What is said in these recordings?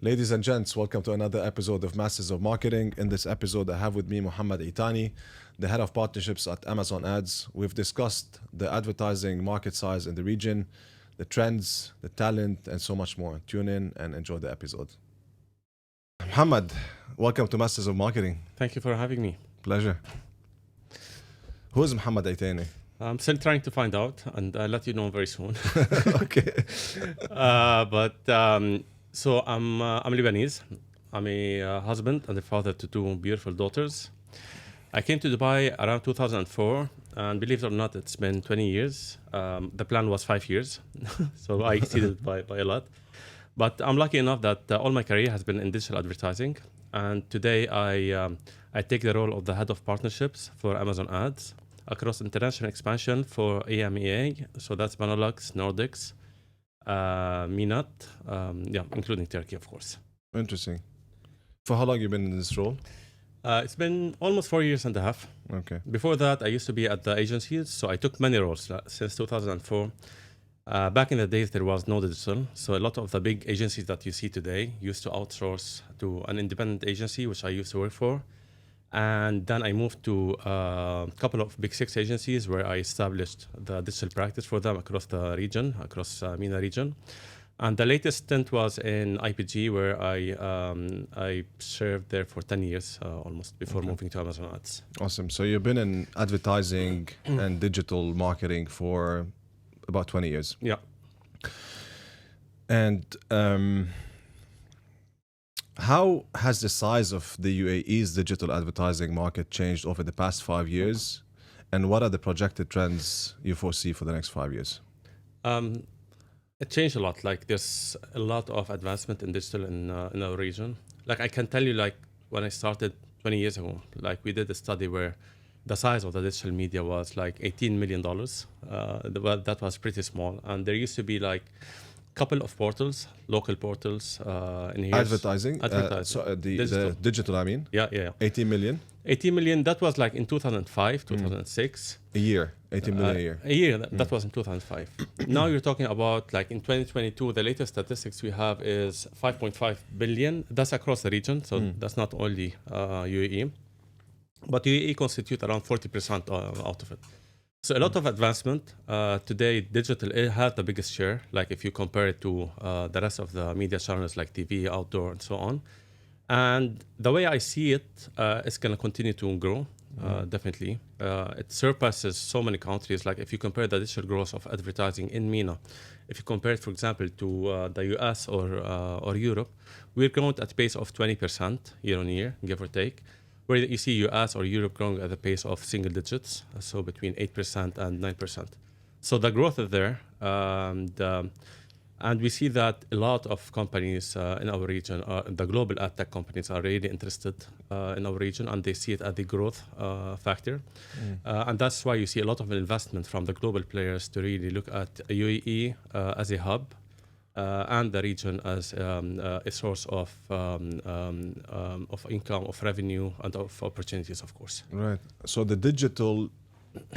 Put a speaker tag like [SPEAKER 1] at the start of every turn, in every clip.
[SPEAKER 1] Ladies and gents, welcome to another episode of Masters of Marketing. In this episode, I have with me Mohamad Itani, the head of partnerships at Amazon Ads. We've discussed the advertising market size in the region, the trends, the talent, and so much more. Tune in and enjoy the episode. Mohamad, welcome to Masters of Marketing.
[SPEAKER 2] Thank you for having me.
[SPEAKER 1] Pleasure. Who is Mohamad Itani?
[SPEAKER 2] I'm still trying to find out, and I'll let you know very soon.
[SPEAKER 1] Okay.
[SPEAKER 2] So I'm Lebanese. I'm a husband and a father to two beautiful daughters. I came to Dubai around 2004, and believe it or not, it's been 20 years. The plan was 5 years, so I exceeded by a lot. But I'm lucky enough that all my career has been in digital advertising, and today I take the role of the head of partnerships for Amazon Ads across international expansion for EMEA. So that's Benelux, Nordics, MENAT, including Turkey, of course.
[SPEAKER 1] Interesting. For how long have you been in this role?
[SPEAKER 2] It's been almost 4 years and a half.
[SPEAKER 1] Okay.
[SPEAKER 2] Before that, I used to be at the agencies, so I took many roles since 2004. Back in the days, there was no digital, so a lot of the big agencies that you see today used to outsource to an independent agency, which I used to work for. And then I moved to a couple of big six agencies where I established the digital practice for them across the region, across MENA region. And the latest stint was in IPG, where I served there for 10 years almost before moving to Amazon Ads.
[SPEAKER 1] Awesome. So you've been in advertising and digital marketing for about 20 years.
[SPEAKER 2] Yeah.
[SPEAKER 1] And how has the size of the UAE's digital advertising market changed over the past 5 years? And what are the projected trends you foresee for the next 5 years?
[SPEAKER 2] It changed a lot. Like there's a lot of advancement in digital in our region. Like I can tell you, like when I started 20 years ago, like we did a study where the size of the digital media was like $18 million. That was pretty small. And there used to be like couple of portals, local portals in here.
[SPEAKER 1] Advertising? The digital, I mean?
[SPEAKER 2] Yeah.
[SPEAKER 1] 18 million?
[SPEAKER 2] 18 million, that was like in 2005, 2006.
[SPEAKER 1] A year, 18 million a year.
[SPEAKER 2] A year, that was in 2005. Now you're talking about like in 2022, the latest statistics we have is 5.5 billion. That's across the region, so that's not only UAE. But UAE constitute around 40% out of it. So a lot of advancement. Today, digital has the biggest share, like if you compare it to the rest of the media channels like TV, outdoor, and so on. And the way I see it, it's going to continue to grow, definitely. It surpasses so many countries. Like if you compare the digital growth of advertising in MENA, if you compare it, for example, to the US or Europe, we're growing at a pace of 20% year on year, give or take. Where you see US or Europe growing at the pace of single digits, so between 8% and 9%. So the growth is there, and we see that a lot of companies in our region, the global ad tech companies, are really interested in our region, and they see it as the growth factor. And that's why you see a lot of investment from the global players to really look at UAE as a hub. And the region as a source of income, of revenue, and of opportunities, of course.
[SPEAKER 1] Right. So the digital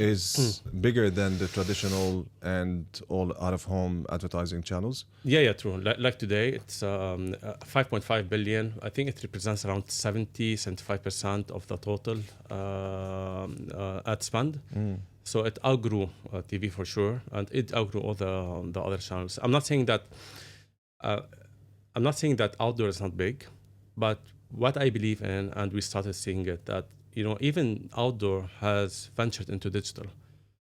[SPEAKER 1] is bigger than the traditional and all out-of-home advertising channels?
[SPEAKER 2] Yeah, true. Like today, it's 5.5 billion. I think it represents around 75% of the total ad spend. So it outgrew TV for sure, and it outgrew all the other channels. I'm not saying that outdoor is not big, but what I believe in, and we started seeing it, that even outdoor has ventured into digital.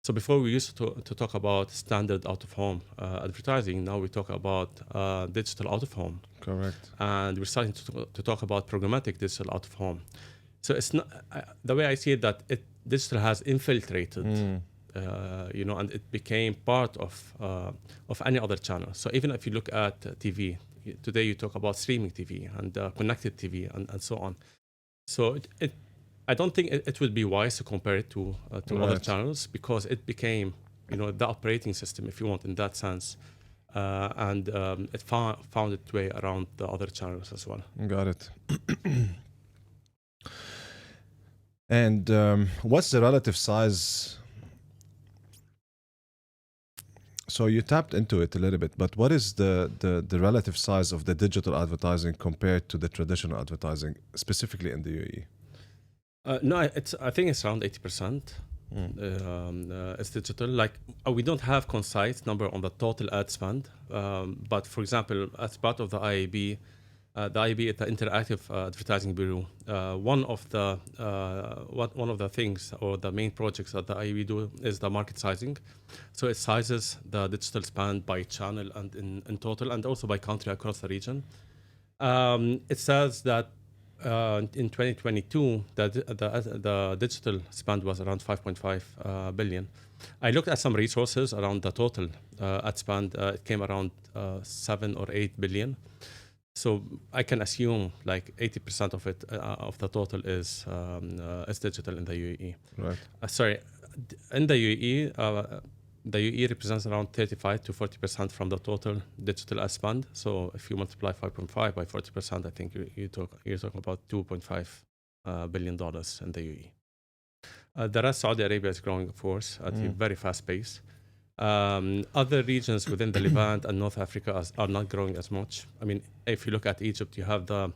[SPEAKER 2] So before we used to talk about standard out-of-home advertising, now we talk about digital out-of-home.
[SPEAKER 1] Correct.
[SPEAKER 2] And we're starting to talk about programmatic digital out-of-home. So it's not the way I see it, that digital has infiltrated, and it became part of any other channel. So even if you look at TV, today you talk about streaming TV and connected TV and so on. So I don't think it would be wise to compare it to other channels, because it became, the operating system, if you want, in that sense. And it found its way around the other channels as well.
[SPEAKER 1] Got it. And what's the relative size? So you tapped into it a little bit, but what is the relative size of the digital advertising compared to the traditional advertising, specifically in the UAE?
[SPEAKER 2] No, I think it's around 80%. It's digital. Like we don't have concise number on the total ad spend, but for example, as part of the IAB, the IAB is the Interactive Advertising Bureau. One of the things or the main projects that the IAB do is the market sizing. So it sizes the digital spend by channel and in total, and also by country across the region. It says that in 2022, the digital spend was around 5.5 billion. I looked at some resources around the total ad spend. It came around 7 or 8 billion. So I can assume like 80% of it, of the total is digital in the UAE.
[SPEAKER 1] Right.
[SPEAKER 2] Sorry, in the UAE, the UAE represents around 35 to 40% from the total digital ad spend. So if you multiply 5.5 by 40%, I think you're talking about $2.5 billion in the UAE. The rest, Saudi Arabia is growing, of course, at a very fast pace. Other regions within the Levant and North Africa are not growing as much. I mean, if you look at Egypt, you have the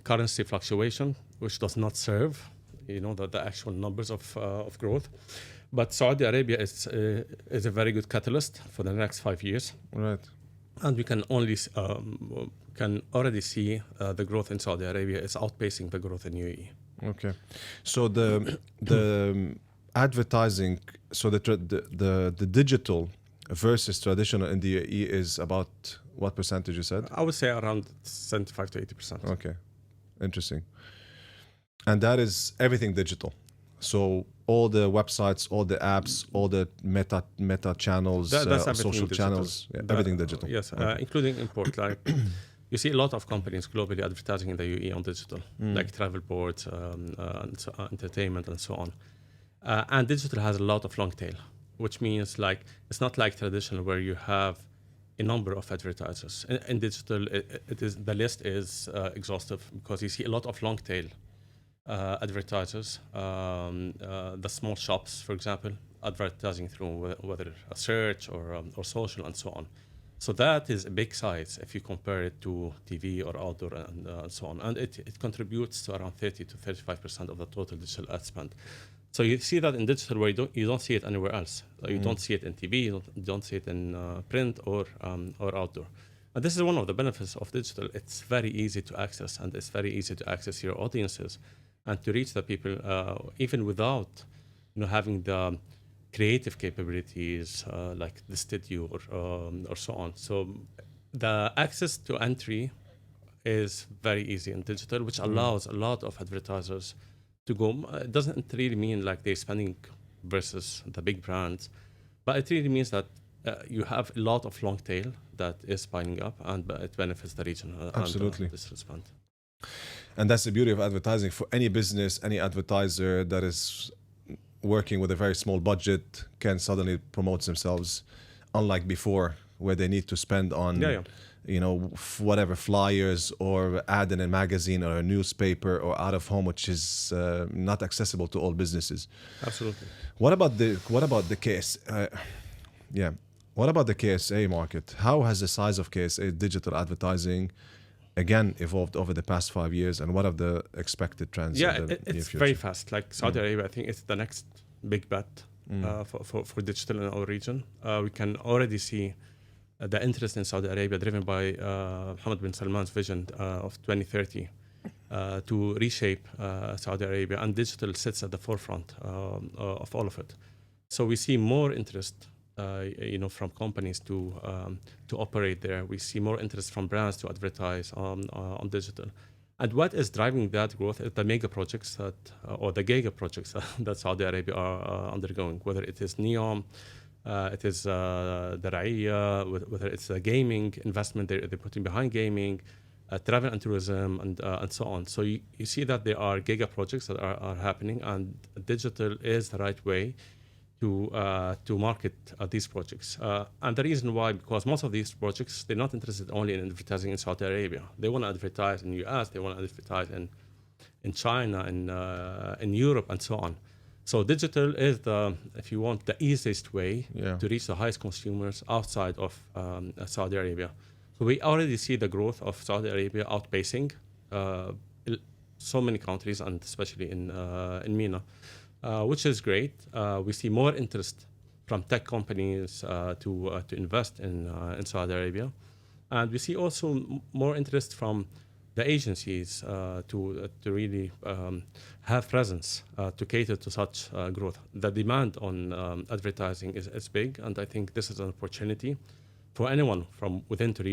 [SPEAKER 2] currency fluctuation, which does not serve, the actual numbers of growth. But Saudi Arabia is a very good catalyst for the next 5 years.
[SPEAKER 1] Right.
[SPEAKER 2] And we can already see the growth in Saudi Arabia is outpacing the growth in UAE.
[SPEAKER 1] Okay. So the advertising, so the digital versus traditional in the UAE is about what percentage you said?
[SPEAKER 2] I would say around 75 to 80%.
[SPEAKER 1] Okay. Interesting. And that is everything digital. So all the websites, all the apps, all the meta channels, social channels, everything digital.
[SPEAKER 2] Yes, okay. Including import. Like you see a lot of companies globally advertising in the UAE on digital, like travel boards, entertainment, and so on. And digital has a lot of long tail, which means like it's not like traditional where you have a number of advertisers. In digital, the list is exhaustive because you see a lot of long tail advertisers, the small shops, for example, advertising through whether a search or social and so on. So that is a big size if you compare it to TV or outdoor and so on. And it contributes to around 30 to 35% of the total digital ad spend. So you see that in digital where you don't see it anywhere else. You don't see it in TV, you don't see it in print or outdoor. And this is one of the benefits of digital. It's very easy to access, and it's very easy to access your audiences and to reach the people even without having the creative capabilities like the studio or so on. So the access to entry is very easy in digital, which allows a lot of advertisers to go. It doesn't really mean like they're spending versus the big brands, but it really means that you have a lot of long tail that is piling up, and it benefits the region.
[SPEAKER 1] Absolutely.
[SPEAKER 2] And this respond.
[SPEAKER 1] And that's the beauty of advertising. For any business, any advertiser that is working with a very small budget can suddenly promote themselves, unlike before, where they need to spend on whatever flyers or ad in a magazine or a newspaper or out of home, which is not accessible to all businesses.
[SPEAKER 2] Absolutely.
[SPEAKER 1] What about the case? What about the KSA market? How has the size of KSA digital advertising again evolved over the past 5 years, and what are the expected trends?
[SPEAKER 2] It's very fast. Like Saudi Arabia, I think it's the next big bet for digital in our region. We can already see the interest in Saudi Arabia driven by Mohammed bin Salman's vision of 2030 to reshape Saudi Arabia, and digital sits at the forefront of all of it. So we see more interest from companies to operate there. We see more interest from brands to advertise on digital. And what is driving that growth is the mega projects or the giga projects that Saudi Arabia are undergoing, whether it is NEOM, it is the Ra'iyah, whether it's a gaming investment they're putting behind gaming, travel and tourism, and so on. So you see that there are giga projects that are happening, and digital is the right way to market these projects. And the reason why, because most of these projects, they're not interested only in advertising in Saudi Arabia. They want to advertise in the US, they want to advertise in China, in Europe, and so on. So digital is if you want, the easiest way
[SPEAKER 1] Yeah.
[SPEAKER 2] to reach the highest consumers outside of Saudi Arabia. So we already see the growth of Saudi Arabia outpacing uh, so many countries, and especially in MENA, which is great. We see more interest from tech companies to invest in Saudi Arabia, and we see also more interest from the agencies to really have presence to cater to such growth. The demand on advertising is big, and I think this is an opportunity for anyone from within the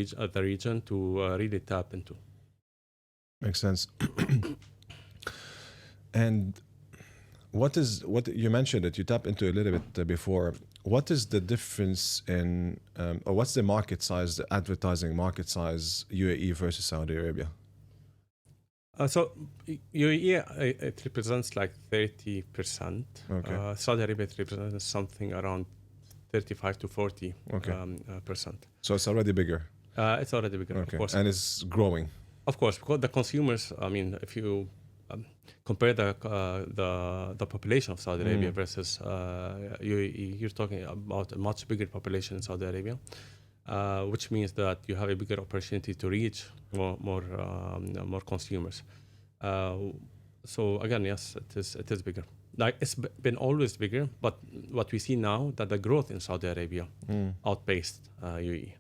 [SPEAKER 2] region to really tap into.
[SPEAKER 1] Makes sense. And what you mentioned it, you tapped into a little bit before. What is the difference in, or what's the market size, the advertising market size, UAE versus Saudi Arabia?
[SPEAKER 2] So UAE, it represents like 30%.
[SPEAKER 1] Okay.
[SPEAKER 2] Saudi Arabia, it represents something around 35 to 40
[SPEAKER 1] Okay.
[SPEAKER 2] percent.
[SPEAKER 1] So it's already bigger.
[SPEAKER 2] It's already bigger,
[SPEAKER 1] Okay.
[SPEAKER 2] of course.
[SPEAKER 1] And it's growing.
[SPEAKER 2] Of course, because the consumers. I mean, if you compare the population of Saudi Arabia versus UAE, you're talking about a much bigger population in Saudi Arabia, which means that you have a bigger opportunity to reach more consumers. So again, yes, it is bigger. Like it's been always bigger, but what we see now that the growth in Saudi Arabia outpaced UAE.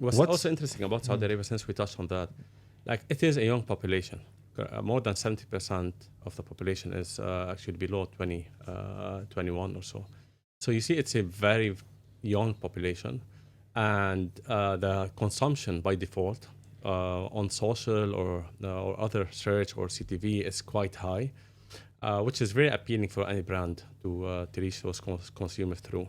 [SPEAKER 2] What's also interesting about Saudi Arabia, since we touched on that, like it is a young population. More than 70% of the population is actually below 21 or so. So you see, it's a very young population, and the consumption by default on social or other search or CTV is quite high, which is very appealing for any brand to reach those consumers through.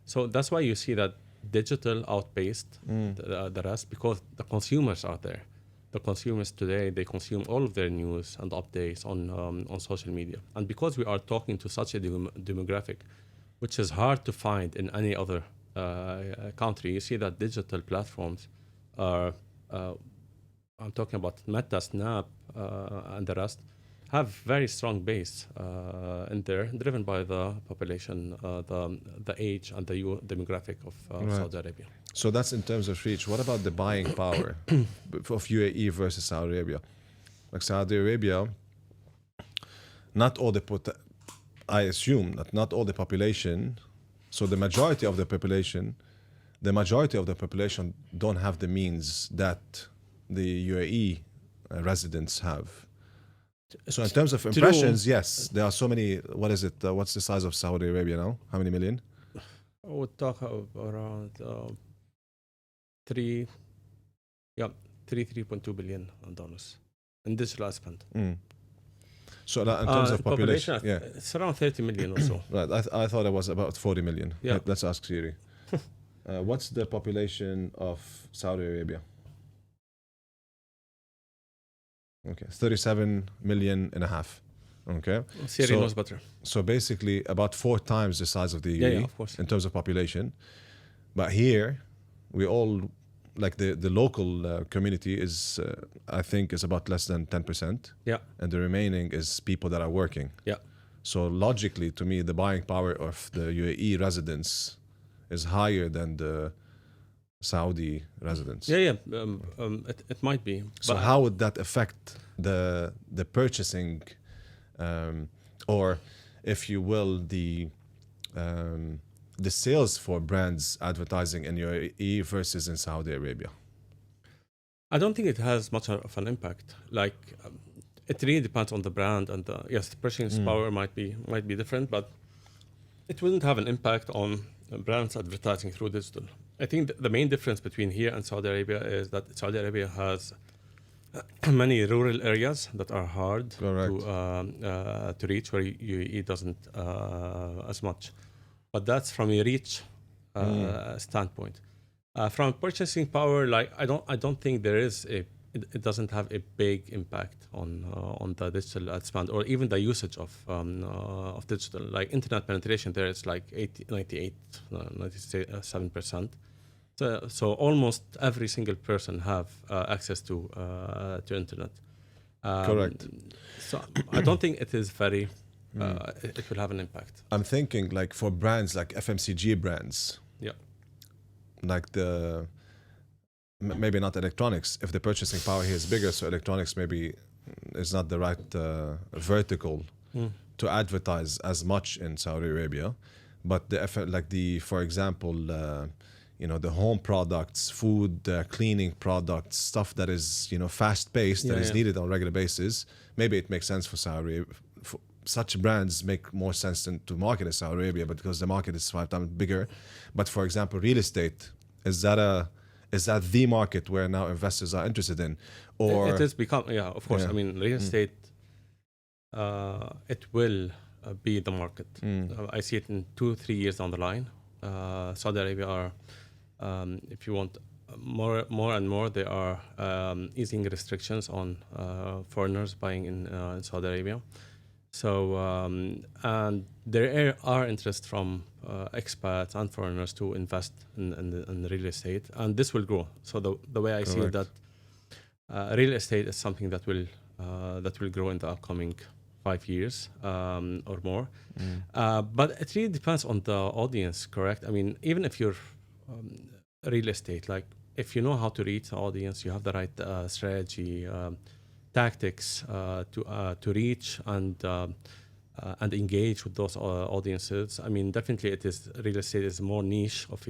[SPEAKER 2] So that's why you see that digital outpaced the rest, because the consumers are there. The consumers today, they consume all of their news and updates on social media. And because we are talking to such a demographic, which is hard to find in any other country, you see that digital platforms are, I'm talking about Meta, Snap, and the rest, have very strong base in there, driven by the population, the age, and the demographic of Saudi Arabia.
[SPEAKER 1] So that's in terms of reach. What about the buying power of UAE versus Saudi Arabia? Like Saudi Arabia, not all I assume that not all the population, so the majority of the population don't have the means that the UAE residents have. So in terms of impressions, yes, there are so many. What is it? What's the size of Saudi Arabia now? How many million?
[SPEAKER 2] I would talk around 3.2 billion dollars in digital spend.
[SPEAKER 1] So that in terms of population, yeah,
[SPEAKER 2] it's around 30 million or so.
[SPEAKER 1] Right. I thought it was about 40 million.
[SPEAKER 2] Yeah.
[SPEAKER 1] Let's ask Siri. What's the population of Saudi Arabia? Okay, 37 million and a half. Okay.
[SPEAKER 2] Siri knows better.
[SPEAKER 1] So basically about 4 times the size of the UAE
[SPEAKER 2] of course.
[SPEAKER 1] in terms of population. But here, we all, like the local community is, I think, is about less than 10%.
[SPEAKER 2] Yeah.
[SPEAKER 1] And the remaining is people that are working.
[SPEAKER 2] Yeah.
[SPEAKER 1] So logically, to me, the buying power of the UAE residents is higher than the Saudi residents.
[SPEAKER 2] Yeah. It might be.
[SPEAKER 1] So how would that affect the purchasing, or, if you will, the sales for brands advertising in UAE versus in Saudi Arabia?
[SPEAKER 2] I don't think it has much of an impact. Like, it really depends on the brand, and yes, the purchasing power might be different, but it wouldn't have an impact on brands advertising through digital. I think the main difference between here and Saudi Arabia is that Saudi Arabia has many rural areas that are hard to reach, where UAE doesn't as much. But that's from a reach standpoint. From purchasing power, like I don't think there is it doesn't have a big impact on the digital ad spend, or even the usage of digital. Like internet penetration there, it's like 97%. So almost every single person have access to internet.
[SPEAKER 1] Correct.
[SPEAKER 2] So I don't think it is very. It will have an impact.
[SPEAKER 1] I'm thinking like for brands like FMCG brands,
[SPEAKER 2] Yeah.
[SPEAKER 1] like maybe not electronics. If the purchasing power here is bigger, so electronics maybe is not the right vertical to advertise as much in Saudi Arabia. But for example, the home products, food, cleaning products, stuff that is fast paced, that is needed on a regular basis. Maybe it makes sense for Saudi Arabia. Such brands make more sense to market in Saudi Arabia, but because the market is 5 times bigger. But for example, real estate, is that the market where now investors are interested in? Or
[SPEAKER 2] it has become, of course.
[SPEAKER 1] Yeah.
[SPEAKER 2] I mean, real estate, it will be the market. I see it in 2-3 years down the line. Saudi Arabia are, if you want more and more, they are easing restrictions on foreigners buying in Saudi Arabia. So, and there are interest from expats and foreigners to invest in the real estate, and this will grow. So the way I see it, that real estate is something that will grow in the upcoming 5 years or more. But it really depends on the audience, correct? I mean, even if you're real estate, like if you know how to reach the audience, you have the right strategy, tactics to reach and engage with those audiences. I mean, definitely, real estate is more niche of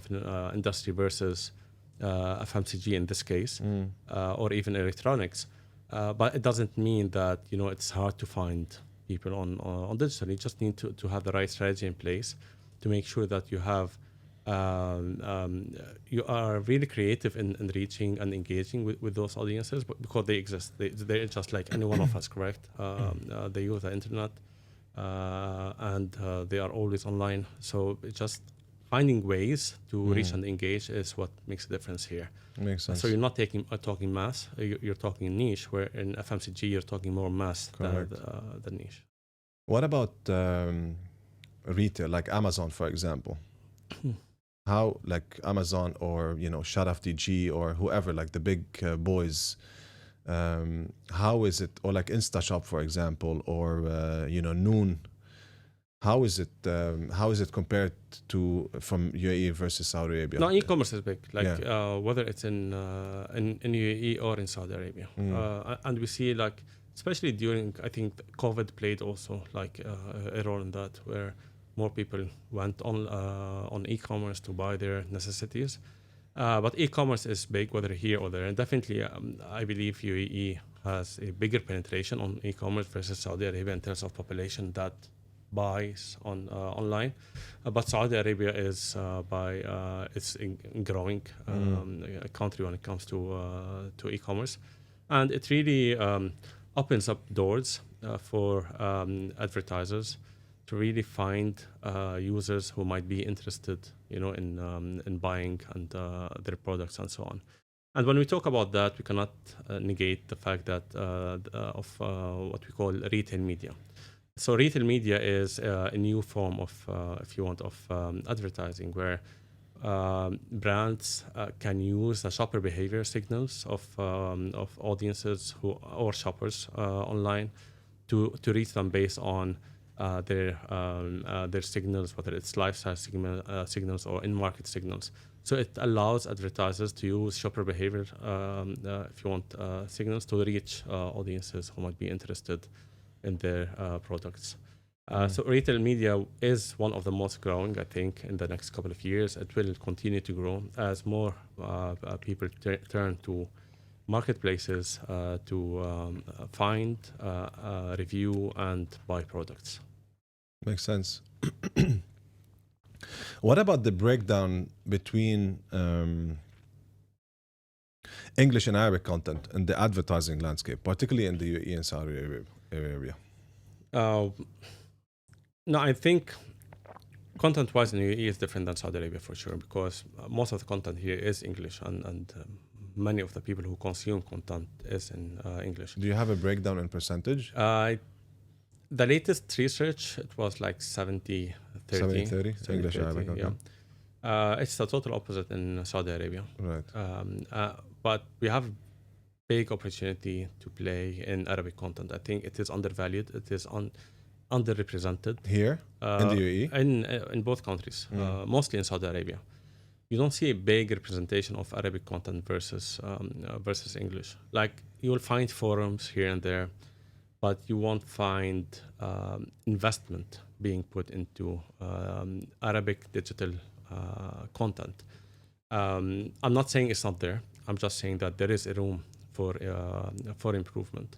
[SPEAKER 2] an industry versus FMCG in this case, or even electronics. But it doesn't mean that it's hard to find people on digital. You just need to have the right strategy in place to make sure that you have. You are really creative in reaching and engaging with those audiences, but because they exist, they're just like any one of us, correct? They use the internet, and they are always online. So it's just finding ways to reach and engage is what makes a difference here.
[SPEAKER 1] Makes sense.
[SPEAKER 2] So you're not talking mass, you're talking niche, where in FMCG you're talking more mass than niche.
[SPEAKER 1] What about retail, like Amazon, for example? How, like Amazon or Sharaf DG or whoever, like the big boys, how is it, or like InstaShop, for example, or Noon? How is it compared to from UAE versus Saudi Arabia?
[SPEAKER 2] No, e-commerce is big, like whether it's in UAE or in Saudi Arabia, and we see, like, especially during, I think COVID played also like a role in that, where more people went on e-commerce to buy their necessities. But e-commerce is big, whether here or there. And definitely, I believe UAE has a bigger penetration on e-commerce versus Saudi Arabia in terms of population that buys online. But Saudi Arabia is it's in growing country when it comes to e-commerce, and it really opens up doors for advertisers to really find users who might be interested, in buying and their products and so on. And when we talk about that, we cannot negate the fact that of what we call retail media. So retail media is a new form of, if you want, of advertising, where brands can use the shopper behavior signals of audiences or shoppers online to reach them based on their signals, whether it's lifestyle signals or in-market signals. So it allows advertisers to use shopper behavior, if you want, signals to reach audiences who might be interested in their products. So retail media is one of the most growing, I think, in the next couple of years. It will continue to grow as more people turn to marketplaces to find, review, and buy products.
[SPEAKER 1] Makes sense. What about the breakdown between English and Arabic content in the advertising landscape, particularly in the UAE and Saudi Arabia?
[SPEAKER 2] No, I think content-wise in the UAE is different than Saudi Arabia for sure, because most of the content here is English, and many of the people who consume content is in English.
[SPEAKER 1] Do you have a breakdown in percentage?
[SPEAKER 2] The latest research, it was like 70-30.
[SPEAKER 1] 70-30? So English, Arabic, okay.
[SPEAKER 2] Yeah. It's the total opposite in Saudi Arabia.
[SPEAKER 1] Right.
[SPEAKER 2] But we have big opportunity to play in Arabic content. I think it is undervalued. It is underrepresented
[SPEAKER 1] Here in the UAE.
[SPEAKER 2] in both countries, mostly in Saudi Arabia. You don't see a big representation of Arabic content versus English. Like you will find forums here and there, but you won't find investment being put into Arabic digital content. I'm not saying it's not there. I'm just saying that there is a room for improvement.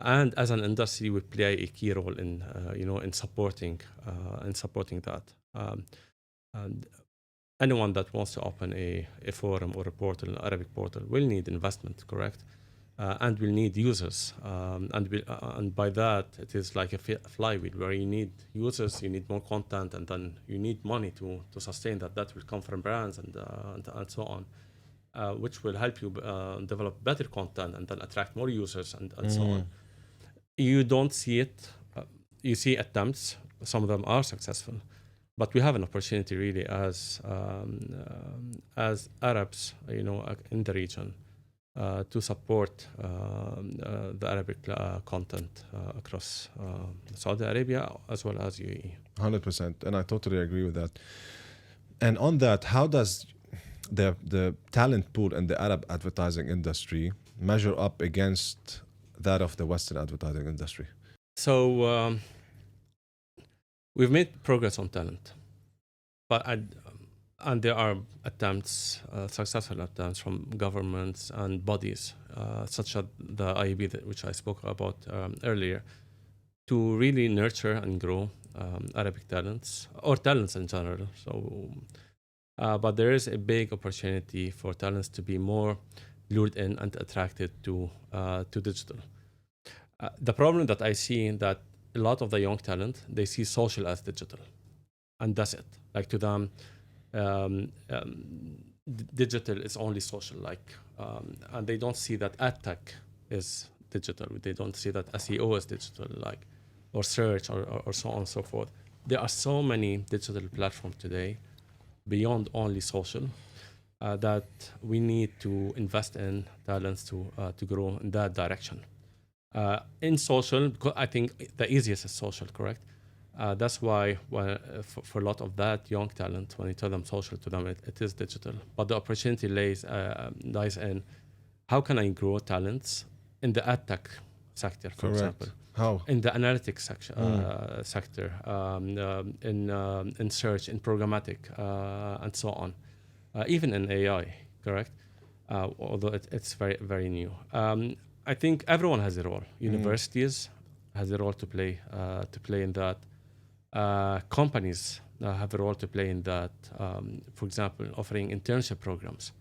[SPEAKER 2] And as an industry, we play a key role in supporting that. And anyone that wants to open a forum or a portal, an Arabic portal, will need investment, correct? And will need users. And by that, it is like a flywheel where you need users, you need more content, and then you need money to sustain that. That will come from brands and so on, which will help you develop better content and then attract more users and so on. You don't see it. You see attempts. Some of them are successful. But we have an opportunity really as Arabs, in the region, to support the Arabic content across Saudi Arabia as well as UAE.
[SPEAKER 1] 100%, and I totally agree with that. And on that, how does the talent pool in the Arab advertising industry measure up against that of the Western advertising industry?
[SPEAKER 2] So we've made progress on talent, but and there are attempts, successful attempts from governments and bodies, such as the IEB, which I spoke about earlier, to really nurture and grow Arabic talents, or talents in general. So, but there is a big opportunity for talents to be more lured in and attracted to digital. The problem that I see is that a lot of the young talent, they see social as digital, and that's it. Like to them, digital is only social, and they don't see that ad tech is digital. They don't see that SEO is digital, or search or so on and so forth. There are so many digital platforms today beyond only social that we need to invest in talents to grow in that direction. In social, because I think the easiest is social, correct? That's why for a lot of that young talent, when you tell them social, to them it is digital. But the opportunity lies in how can I grow talents in the ad tech sector, for example.
[SPEAKER 1] How?
[SPEAKER 2] In the analytics sector, in search, in programmatic, and so on. Even in AI, correct? Although it's very, very new. I think everyone has a role. Universities has a role to play in that. Companies have a role to play in that. For example, offering internship programs,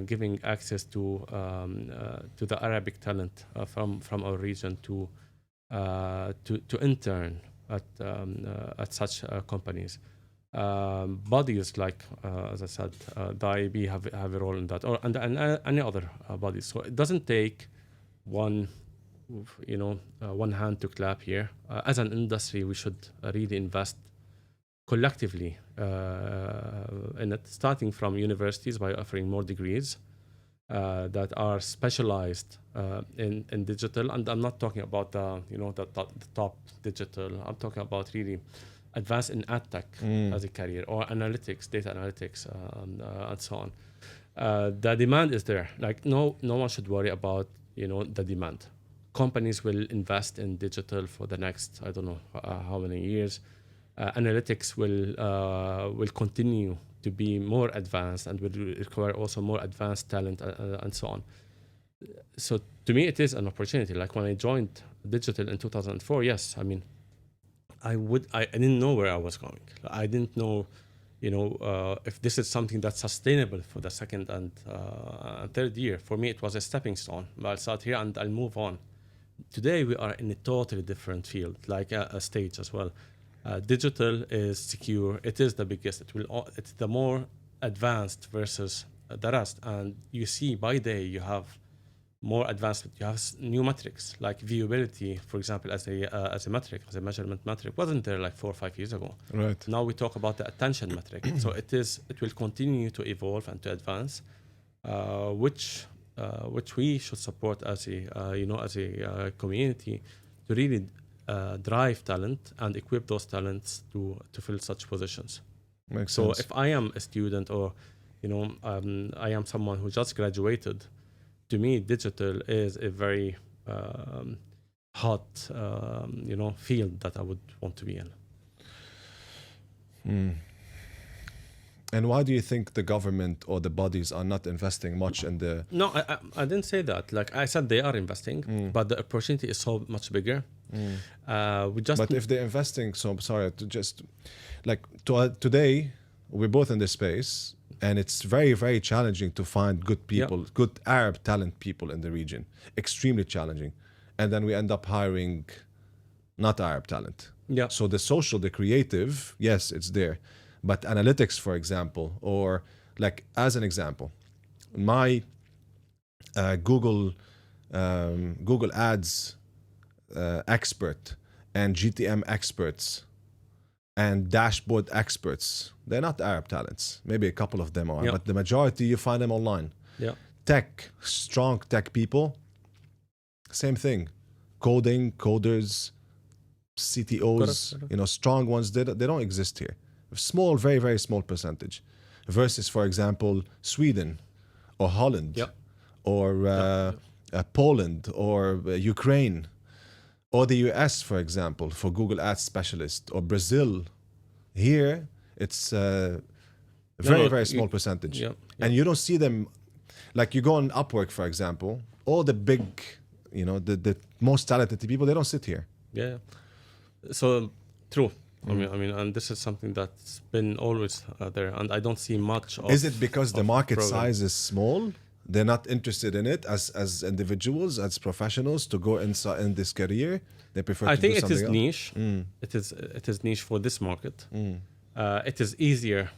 [SPEAKER 2] giving access to the Arabic talent from our region to intern at such companies. Bodies like, as I said, the IAB have a role in that, and any other bodies. So it doesn't take one hand to clap here. As an industry, we should really invest collectively in it, starting from universities by offering more degrees that are specialized in digital. And I'm not talking about the top digital. I'm talking about really advanced in ad tech as a career, or analytics, data analytics, and so on. The demand is there. Like no one should worry about the demand. Companies will invest in digital for the next I don't know how many years. Analytics will continue to be more advanced and will require also more advanced talent and so on. So to me, it is an opportunity. Like when I joined digital in 2004, yes, I mean, I didn't know where I was going. I didn't know, if this is something that's sustainable for the second and third year. For me, it was a stepping stone. I'll start here and I'll move on. Today, we are in a totally different field, like a stage as well. Digital is secure. It is the biggest. It's the more advanced versus the rest. And you see by day, you have more advanced. You have new metrics like viewability, for example, as a metric, as a measurement metric, wasn't there like 4 or 5 years ago.
[SPEAKER 1] Right.
[SPEAKER 2] Now we talk about the attention metric. So it will continue to evolve and to advance, which which we should support as a community to really drive talent and equip those talents to fill such positions.
[SPEAKER 1] Makes
[SPEAKER 2] So
[SPEAKER 1] sense.
[SPEAKER 2] if I am a student or I am someone who just graduated, to me digital is a very hot field that I would want to be in.
[SPEAKER 1] And why do you think the government or the bodies are not investing much in the...
[SPEAKER 2] No, I didn't say that. Like I said, they are investing, but the opportunity is so much bigger. We just
[SPEAKER 1] But if they're investing, so I'm sorry to just like today we're both in this space, and it's very, very challenging to find good people, good Arab talent people in the region. Extremely challenging, and then we end up hiring not Arab talent.
[SPEAKER 2] Yeah.
[SPEAKER 1] So the social, the creative, yes, it's there, but analytics, for example, or like as an example, my Google Ads expert and GTM experts and dashboard experts, they're not Arab talents. Maybe a couple of them are, but the majority you find them online.
[SPEAKER 2] Yeah.
[SPEAKER 1] Tech, strong tech people, same thing. Coders, CTOs,
[SPEAKER 2] Correct.
[SPEAKER 1] Strong ones, they don't exist here. Small, very, very small percentage. Versus, for example, Sweden or Holland or Poland or Ukraine. Or the US, for example, for Google Ads specialist, or Brazil. Here, it's a very small percentage. And you don't see them, like you go on Upwork, for example, all the big, the most talented people, they don't sit here.
[SPEAKER 2] Yeah. So, true. I mean, and this is something that's been always there, and I don't see much of...
[SPEAKER 1] Is it because the market
[SPEAKER 2] program.
[SPEAKER 1] size is small? They're not interested in it as individuals, as professionals to go in this career. They prefer to do something else.
[SPEAKER 2] I think it is niche. It is niche for this market. It is easier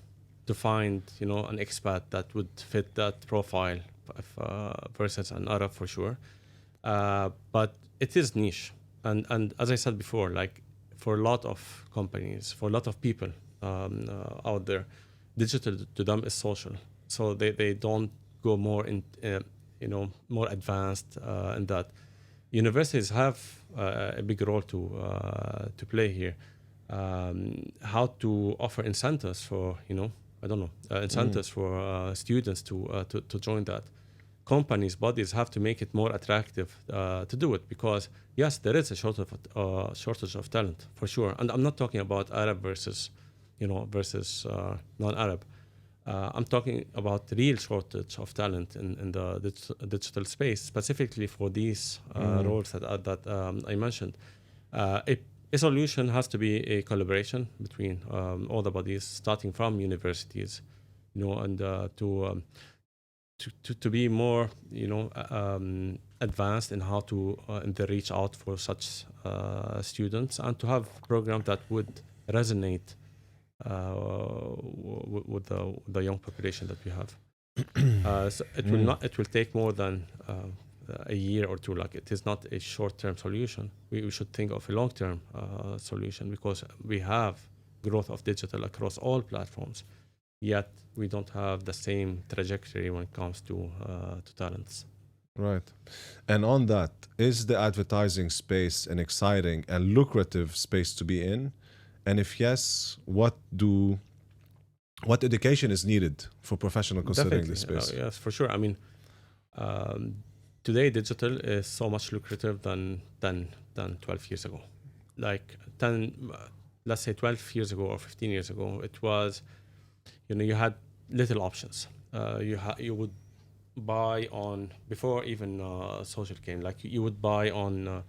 [SPEAKER 2] to find an expat that would fit that profile versus an Arab for sure. But it is niche, and as I said before, like for a lot of companies, for a lot of people out there, digital to them is social. So they don't go more in, more advanced in that. Universities have a big role to play here. How to offer incentives for, incentives for students to join that. Companies, bodies have to make it more attractive to do it, because yes, there is a shortage of talent for sure. And I'm not talking about Arab versus non-Arab. I'm talking about real shortage of talent in the digital space, specifically for these roles that I mentioned. A solution has to be a collaboration between all the bodies, starting from universities, and to be more, advanced in how to reach out for such students, and to have programs that would resonate with the young population that we have. So it will take more than a year or two. Like, it is not a short-term solution. We should think of a long-term solution, because we have growth of digital across all platforms, yet we don't have the same trajectory when it comes to talents.
[SPEAKER 1] Right. And on that, is the advertising space an exciting and lucrative space to be in? And if yes, what education is needed for professional considering this space?
[SPEAKER 2] Yes, for sure. I mean, today digital is so much lucrative than 12 years ago. Like let's say 12 years ago or 15 years ago, it was, you had little options. You would buy on, before even social came, like you would buy on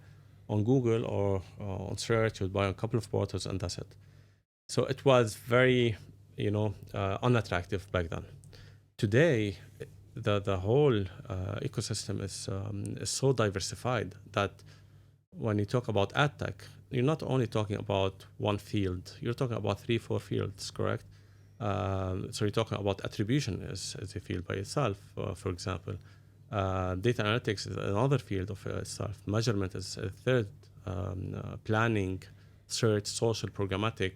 [SPEAKER 2] Google or on search. You would buy on a couple of portals, and that's it. So it was very, unattractive back then. Today, the whole ecosystem is so diversified that when you talk about ad tech, you're not only talking about one field. You're talking about 3-4 fields, correct? So you're talking about attribution as a field by itself, for example. Data analytics is another field of itself. Measurement is a third. Planning, search, social, programmatic,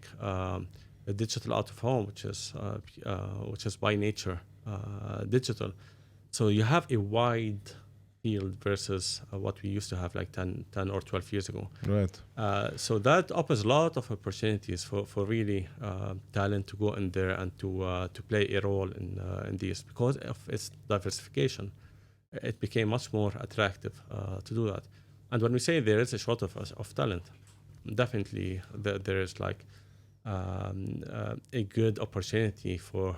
[SPEAKER 2] digital out of home, which is by nature digital. So you have a wide field versus what we used to have like 10 or 12 years ago.
[SPEAKER 1] Right.
[SPEAKER 2] So that opens a lot of opportunities for really talent to go in there and to play a role in these. Because of its diversification, it became much more attractive to do that. And when we say there is a shortage of talent, definitely there is like a good opportunity for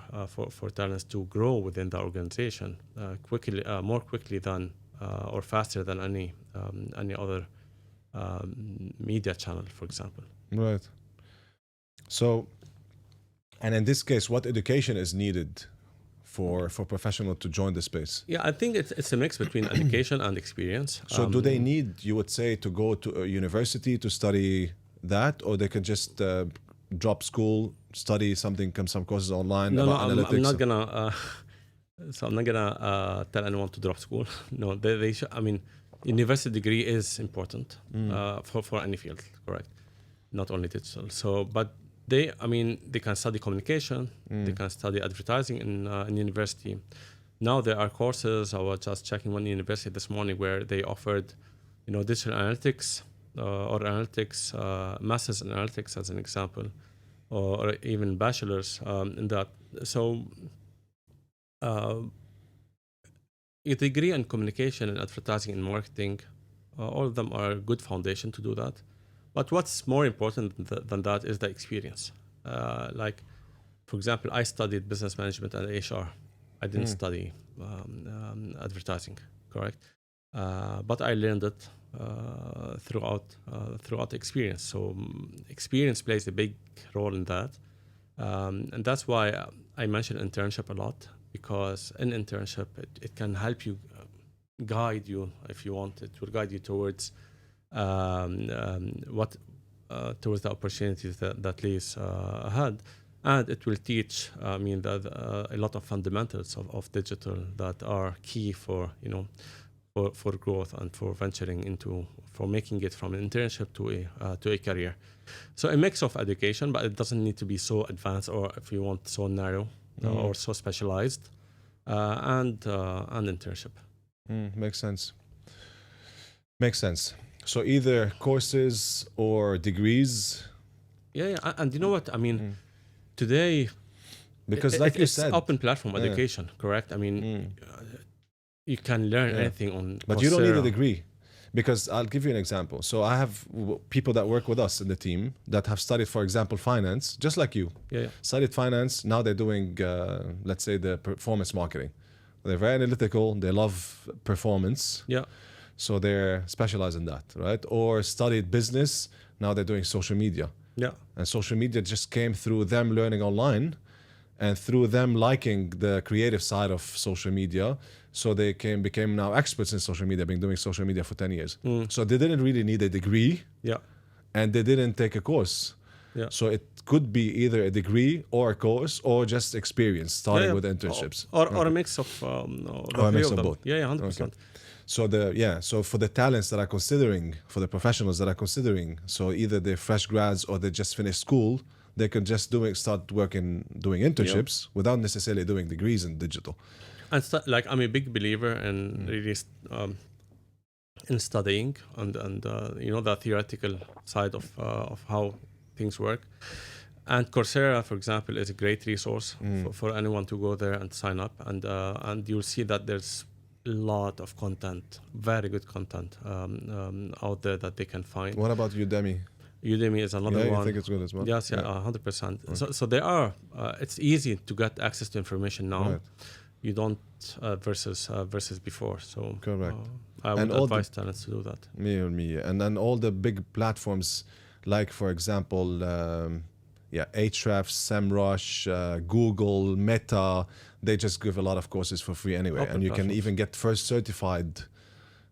[SPEAKER 2] talents to grow within the organization quickly, more quickly than or faster than any other media channel, for example.
[SPEAKER 1] Right. So, and in this case, what education is needed for professional to join the space?
[SPEAKER 2] Yeah, I think it's a mix between education and experience.
[SPEAKER 1] So do they need, you would say, to go to a university to study that, or they can just drop school, study something, some courses online about analytics?
[SPEAKER 2] I'm not gonna. So I'm not gonna tell anyone to drop school. No, they should. I mean, university degree is important for any field, correct? Not only digital. So, but they can study communication. They can study advertising in university. Now there are courses. I was just checking one university this morning where they offered, digital analytics or analytics, masters in analytics as an example, or even bachelors in that. So. A degree in communication and advertising and marketing, all of them are a good foundation to do that. But what's more important than that is the experience. Like, for example, I studied business management and HR. I didn't study advertising, correct? But I learned it throughout experience. So experience plays a big role in that. And that's why I mention internship a lot. Because in internship, it can help you, guide you if you want. It will guide you towards towards the opportunities that lays ahead, and it will teach. A lot of fundamentals of digital that are key for for growth and for venturing into, for making it from an internship to a career. So a mix of education, but it doesn't need to be so advanced, or if you want, so narrow. Or so specialized, and internship.
[SPEAKER 1] Makes sense. Makes sense. So either courses or degrees.
[SPEAKER 2] Yeah, and you know what? I mean, today,
[SPEAKER 1] because like you
[SPEAKER 2] it's
[SPEAKER 1] said,
[SPEAKER 2] open platform education, correct? I mean, you can learn anything on.
[SPEAKER 1] But
[SPEAKER 2] Coursera.
[SPEAKER 1] you don't need a degree. Because I'll give you an example. So I have people that work with us in the team that have studied, for example, finance, just like you.
[SPEAKER 2] Yeah.
[SPEAKER 1] Studied finance. Now they're doing, let's say, the performance marketing. They're very analytical. They love performance.
[SPEAKER 2] Yeah.
[SPEAKER 1] So they're specialized in that, right? Or studied business. Now they're doing social media.
[SPEAKER 2] Yeah.
[SPEAKER 1] And social media just came through them learning online and through them liking the creative side of social media. So they became now experts in social media, been doing social media for 10 years. So they didn't really need a degree.
[SPEAKER 2] Yeah.
[SPEAKER 1] And they didn't take a course.
[SPEAKER 2] Yeah.
[SPEAKER 1] So it could be either a degree or a course or just experience, starting with internships.
[SPEAKER 2] Or a mix of
[SPEAKER 1] or a mix of both.
[SPEAKER 2] Yeah, 100%.
[SPEAKER 1] Okay. So for the talents that are considering, for the professionals that are considering, so either they're fresh grads or they just finished school, they can just start working, doing internships without necessarily doing degrees in digital.
[SPEAKER 2] And I'm a big believer in really in studying and the theoretical side of how things work. And Coursera, for example, is a great resource for anyone to go there and sign up, and you'll see that there's a lot of content, very good content out there that they can find.
[SPEAKER 1] What about Udemy?
[SPEAKER 2] Udemy is another one.
[SPEAKER 1] I think it's good as well.
[SPEAKER 2] Yes, 100%. Okay. So there are. It's easy to get access to information now.
[SPEAKER 1] Right.
[SPEAKER 2] You don't versus before. So
[SPEAKER 1] correct.
[SPEAKER 2] I would advise talents to do that.
[SPEAKER 1] Me. And then all the big platforms, like for example, Ahrefs, SEMrush, Google, Meta, they just give a lot of courses for free anyway, and you can even get first certified.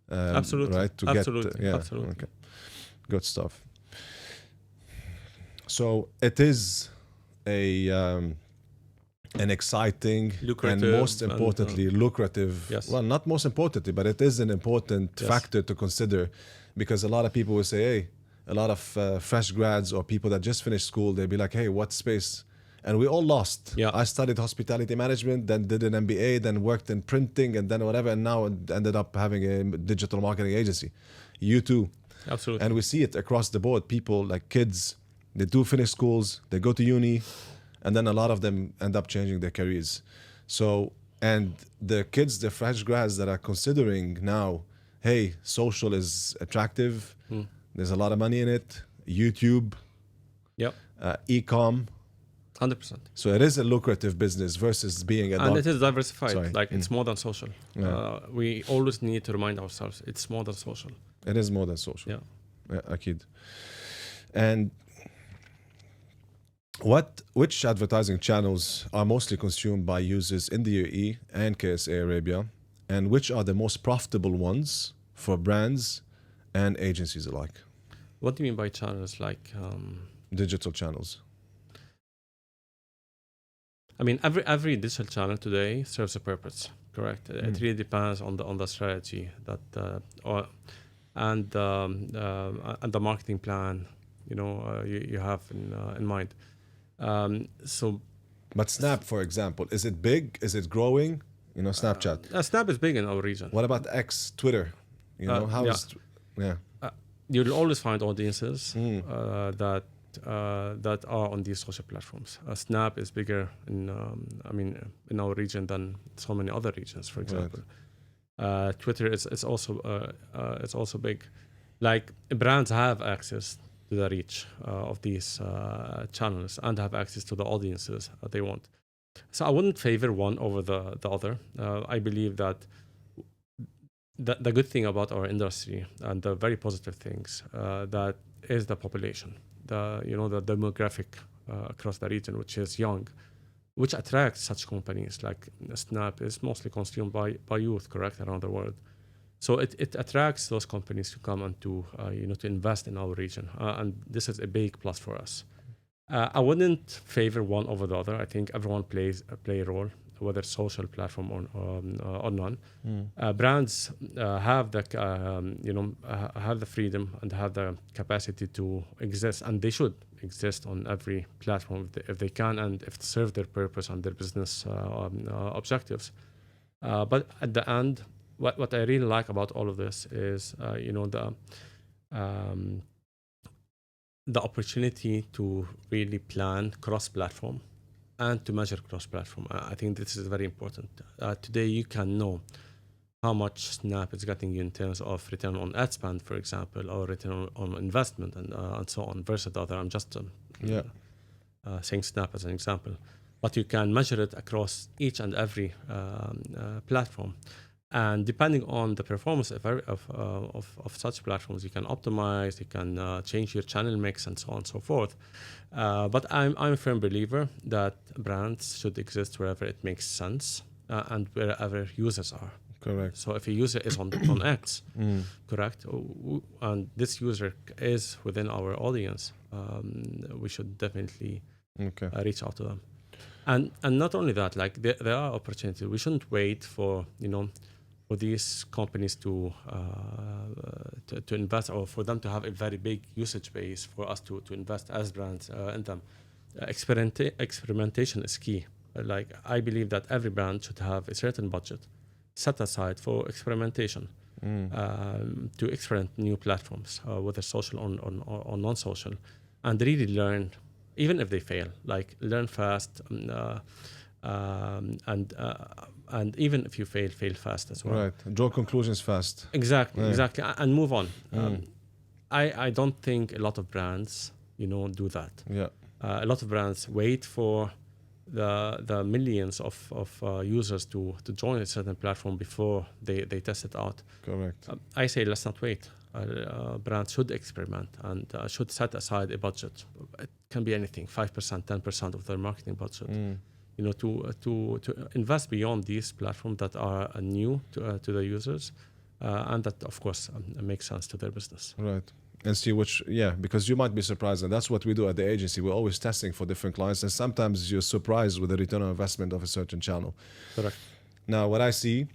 [SPEAKER 2] Absolutely.
[SPEAKER 1] Right.
[SPEAKER 2] Absolutely.
[SPEAKER 1] Okay. Good stuff. So it is an exciting and most importantly lucrative.
[SPEAKER 2] Yes.
[SPEAKER 1] Well, not most importantly, but it is an important factor to consider, because a lot of people will say, hey, a lot of fresh grads or people that just finished school, they'll be like, hey, what space? And we all lost.
[SPEAKER 2] Yeah.
[SPEAKER 1] I studied hospitality management, then did an MBA, then worked in printing, and then whatever, and now ended up having a digital marketing agency. You too.
[SPEAKER 2] Absolutely.
[SPEAKER 1] And we see it across the board. People, like kids, they do finish schools, they go to uni, and then a lot of them end up changing their careers. So, and the kids, the fresh grads that are considering now, hey, social is attractive, there's a lot of money in it, YouTube,
[SPEAKER 2] Yep.
[SPEAKER 1] e-com.
[SPEAKER 2] 100%.
[SPEAKER 1] So it is a lucrative business versus being a
[SPEAKER 2] And it is diversified.
[SPEAKER 1] Sorry.
[SPEAKER 2] Like it's more than social.
[SPEAKER 1] Yeah.
[SPEAKER 2] We always need to remind ourselves it's more than social.
[SPEAKER 1] It is more than social.
[SPEAKER 2] Yeah.
[SPEAKER 1] Akid. And which advertising channels are mostly consumed by users in the UAE and KSA Arabia, and which are the most profitable ones for brands and agencies alike?
[SPEAKER 2] What do you mean by channels? Like,
[SPEAKER 1] Digital channels.
[SPEAKER 2] I mean, every digital channel today serves a purpose. Correct. It really depends on the strategy and the marketing plan. You have in mind.
[SPEAKER 1] But Snap, for example, is it big? Is it growing? Snapchat.
[SPEAKER 2] Snap is big in our region.
[SPEAKER 1] What about X, Twitter?
[SPEAKER 2] You'll always find audiences that are on these social platforms. Snap is bigger in our region than so many other regions, for example. Right. Twitter is also big. Like brands have access to the reach of these channels and have access to the audiences that they want. So I wouldn't favor one over the other. I believe that the good thing about our industry and the very positive things that is the population, the demographic across the region, which is young, which attracts such companies. Like Snap is mostly consumed by youth, correct, around the world. So it attracts those companies to come and to invest in our region, and this is a big plus for us. I wouldn't favor one over the other. I think everyone play a role, whether social platform or none. Brands have the freedom and have the capacity to exist, and they should exist on every platform if they can, and if they serve their purpose and their business objectives. But at the end, what I really like about all of this is the opportunity to really plan cross-platform and to measure cross-platform. I think this is very important. Today, you can know how much Snap is getting you in terms of return on ad spend, for example, or return on investment, and so on, versus the other. I'm just saying Snap as an example. But you can measure it across each and every platform. And depending on the performance of such platforms, you can optimize, you can change your channel mix, and so on and so forth. But I'm a firm believer that brands should exist wherever it makes sense and wherever users are.
[SPEAKER 1] Correct.
[SPEAKER 2] So if a user is on X, correct, and this user is within our audience, we should definitely reach out to them. And not only that, like there are opportunities. We shouldn't wait for these companies to invest, or for them to have a very big usage base for us to invest as brands in them. Experimentation is key. Like I believe that every brand should have a certain budget set aside for experimentation, to experiment new platforms, whether social or non-social, and really learn, even if they fail. Like learn fast, and even if you fail fast as well.
[SPEAKER 1] Right. Draw conclusions fast.
[SPEAKER 2] Exactly, and move on. I don't think a lot of brands, do that.
[SPEAKER 1] Yeah.
[SPEAKER 2] A lot of brands wait for the millions of users to join a certain platform before they test it out.
[SPEAKER 1] Correct.
[SPEAKER 2] I say let's not wait. Brands should experiment and should set aside a budget. It can be anything, 5%, 10% of their marketing budget. To invest beyond these platforms that are new to the users, and that of course makes sense to their business.
[SPEAKER 1] Right. And see because you might be surprised, and that's what we do at the agency. We're always testing for different clients, and sometimes you're surprised with the return on investment of a certain channel.
[SPEAKER 2] Correct.
[SPEAKER 1] Now, what I see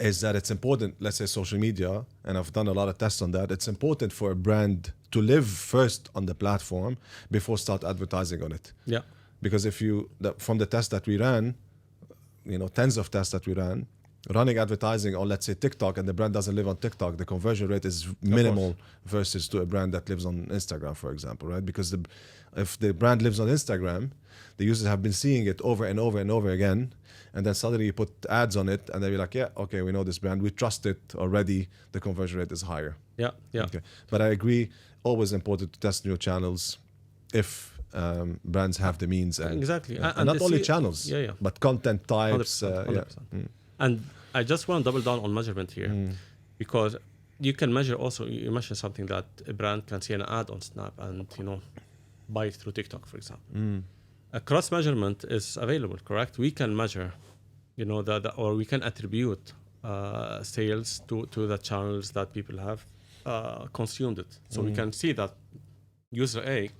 [SPEAKER 1] is that it's important, let's say social media, and I've done a lot of tests on that, it's important for a brand to live first on the platform before start advertising on it.
[SPEAKER 2] Yeah.
[SPEAKER 1] Because if you, from the test that we ran, tens of tests that we ran, running advertising on, let's say, TikTok, and the brand doesn't live on TikTok, the conversion rate is minimal versus to a brand that lives on Instagram, for example, right? Because if the brand lives on Instagram, the users have been seeing it over and over and over again, and then suddenly you put ads on it, and they'll be like, yeah, okay, we know this brand, we trust it already, the conversion rate is higher.
[SPEAKER 2] Yeah.
[SPEAKER 1] Okay. But I agree, always important to test new channels if brands have the means. And,
[SPEAKER 2] exactly.
[SPEAKER 1] And not only channels, but content types.
[SPEAKER 2] 100%. And I just want to double down on measurement here, because you can measure also, you mentioned something that a brand can see an ad on Snap and, buy it through TikTok, for example. A cross measurement is available, correct? We can measure, or we can attribute sales to the channels that people have consumed it. So we can see that user A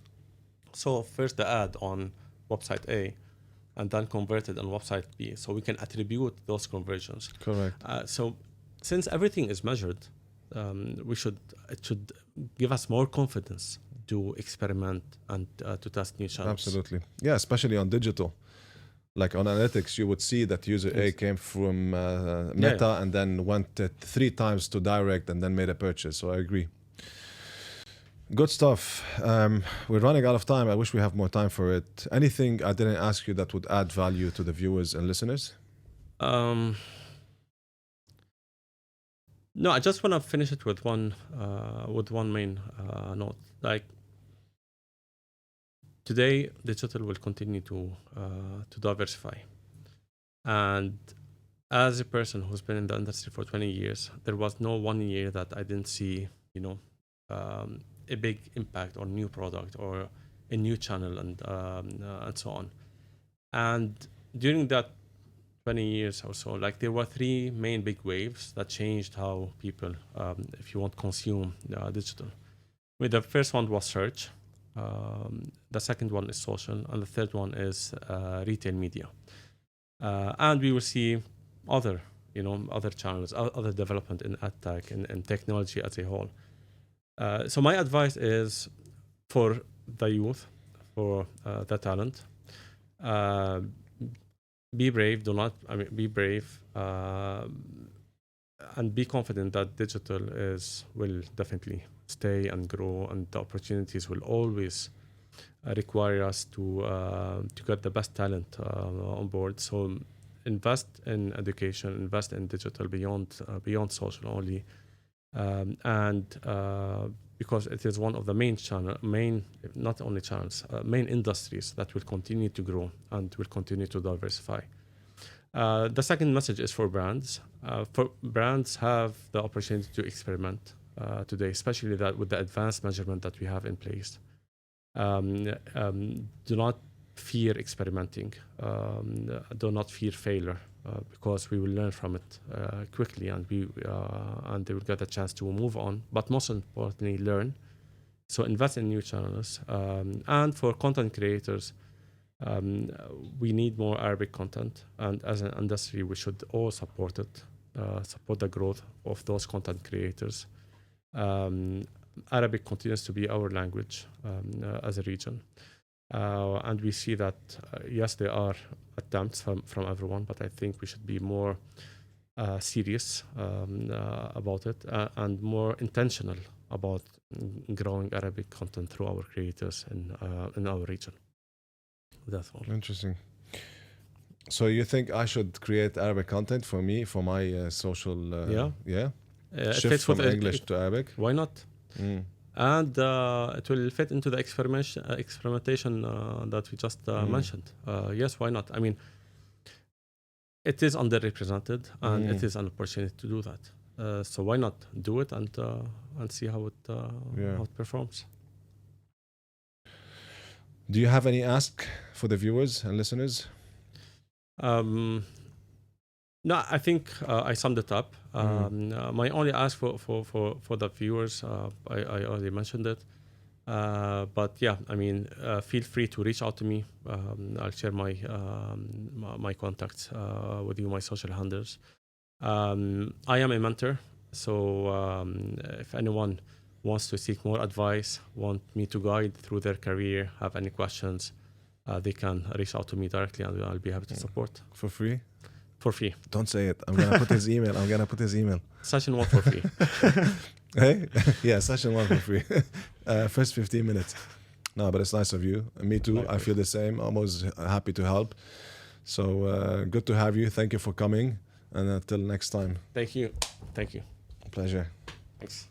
[SPEAKER 2] saw first the ad on website A and then converted on website B. So we can attribute those conversions.
[SPEAKER 1] Correct.
[SPEAKER 2] So since everything is measured, it should give us more confidence to experiment and to test new channels.
[SPEAKER 1] Absolutely. Yeah, especially on digital. Like on analytics, you would see that user A came from Meta and then went 3 times to direct and then made a purchase. So I agree. Good stuff. We're running out of time. I wish we have more time for it. Anything I didn't ask you that would add value to the viewers and listeners?
[SPEAKER 2] No, I just want to finish it with one main note. Like today, digital will continue to diversify, and as a person who's been in the industry for 20 years, there was no 1 year that I didn't see, a big impact on new product or a new channel and so on. And during that 20 years or so, like there were 3 main big waves that changed how people, if you want, consume digital. The first one was search. The second one is social, and the third one is retail media. And we will see other channels, other development in ad tech and technology as a whole. So my advice is for the youth, for the talent, be brave. Be brave and be confident that digital will definitely stay and grow, and the opportunities will always require us to get the best talent on board. So invest in education, invest in digital beyond social only. Because it is one of the main industries that will continue to grow and will continue to diversify. The second message is for brands. Brands have the opportunity to experiment today, especially that with the advanced measurement that we have in place. Do not fear experimenting. Do not fear failure. Because we will learn from it quickly, and they will get a chance to move on. But most importantly, learn. So invest in new channels. And for content creators, we need more Arabic content. And as an industry, we should all support it, support the growth of those content creators. Arabic continues to be our language as a region. And we see that, yes, there are attempts from everyone, but I think we should be more serious about it and more intentional about growing Arabic content through our creators in our region. That's all.
[SPEAKER 1] Interesting. So you think I should create Arabic content for me, for my social... shift from English to Arabic?
[SPEAKER 2] Why not? And it will fit into the experimentation that we just mentioned. Yes, why not? I mean, it is underrepresented, and it is an opportunity to do that. So why not do it and see how it performs?
[SPEAKER 1] Do you have any ask for the viewers and listeners?
[SPEAKER 2] No, I think I summed it up. My only ask for the viewers, I already mentioned it. But yeah, I mean, feel free to reach out to me. I'll share my contacts with you, my social handles. I am a mentor, so if anyone wants to seek more advice, want me to guide through their career, have any questions, they can reach out to me directly, and I'll be happy to support
[SPEAKER 1] For free?
[SPEAKER 2] for free.
[SPEAKER 1] Don't say it. I'm gonna put his email.
[SPEAKER 2] Session 1 for free.
[SPEAKER 1] Hey? Yeah, session 1 for free. First 15 minutes. No, but it's nice of you. Me too.
[SPEAKER 2] Likewise.
[SPEAKER 1] I feel the same. I'm always happy to help. So good to have you. Thank you for coming. And until next time.
[SPEAKER 2] Thank you. Thank you.
[SPEAKER 1] Pleasure.
[SPEAKER 2] Thanks.